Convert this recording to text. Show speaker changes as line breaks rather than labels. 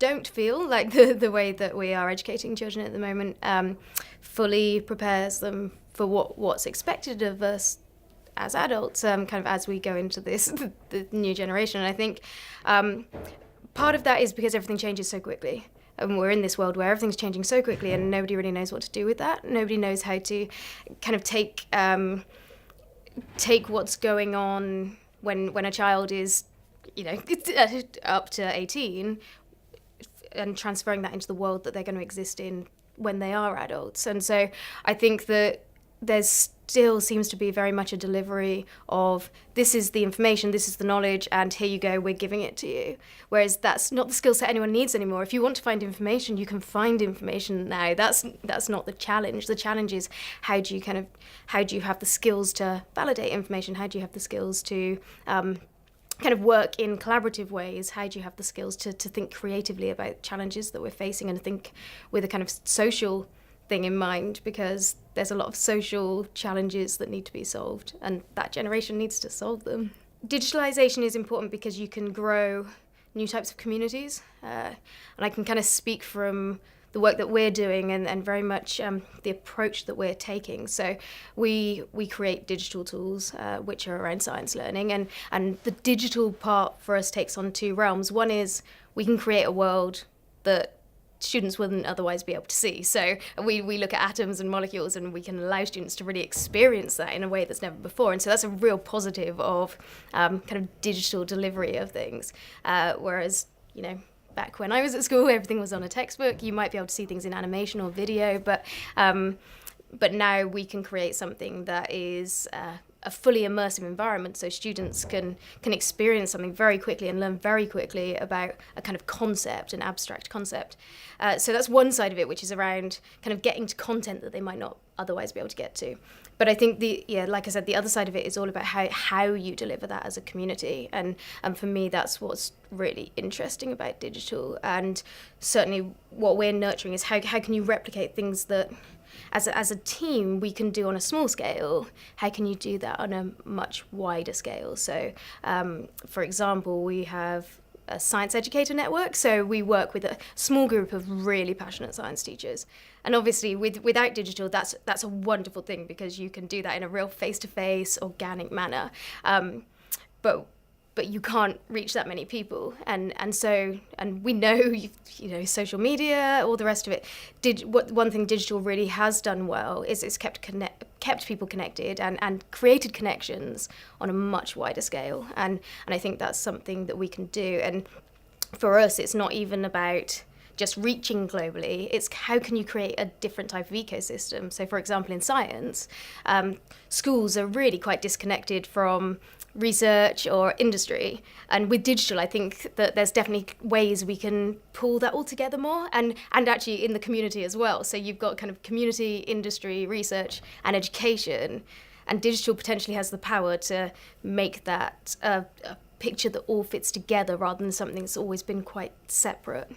don't feel like the way that we are educating children at the moment fully prepares them for what's expected of us as adults, kind of as we go into the new generation. And I think part of that is because everything changes so quickly. And we're in this world where everything's changing so quickly and nobody really knows what to do with that. Nobody knows how to kind of take what's going on when a child is, up to 18 and transferring that into the world that they're going to exist in when they are adults. And so I think that there still seems to be very much a delivery of this is the information, this is the knowledge, and here you go, we're giving it to you. Whereas that's not the skill set anyone needs anymore. If you want to find information, you can find information now. That's not the challenge. The challenge is how do you have the skills to validate information? How do you have the skills to kind of work in collaborative ways? How do you have the skills to think creatively about challenges that we're facing and think with a kind of social thing in mind, because there's a lot of social challenges that need to be solved and that generation needs to solve them. Digitalization is important because you can grow new types of communities, and I can kind of speak from the work that we're doing and very much the approach that we're taking. So we create digital tools which are around science learning, and the digital part for us takes on two realms. One is we can create a world that students wouldn't otherwise be able to see. So we look at atoms and molecules and we can allow students to really experience that in a way that's never before. And so that's a real positive of kind of digital delivery of things. Whereas, back when I was at school, everything was on a textbook. You might be able to see things in animation or video, but now we can create something that is a fully immersive environment, so students can experience something very quickly and learn very quickly about a kind of concept, an abstract concept. So that's one side of it, which is around kind of getting to content that they might not otherwise be able to get to. But I think like I said, the other side of it is all about how you deliver that as a community. And for me, that's what's really interesting about digital. And certainly what we're nurturing is how can you replicate things that as a team we can do on a small scale. How can you do that on a much wider scale? So for example, we have a science educator network, so we work with a small group of really passionate science teachers. And obviously without digital, that's a wonderful thing, because you can do that in a real face-to-face organic manner. But you can't reach that many people, and we know social media, all the rest of it. One thing digital really has done well is it's kept people connected and created connections on a much wider scale, and I think that's something that we can do. And for us, it's not even about just reaching globally, it's how can you create a different type of ecosystem. So for example, in science, schools are really quite disconnected from research or industry, and with digital I think that there's definitely ways we can pull that all together more, and actually in the community as well. So you've got kind of community, industry, research and education, and digital potentially has the power to make that a picture that all fits together rather than something that's always been quite separate.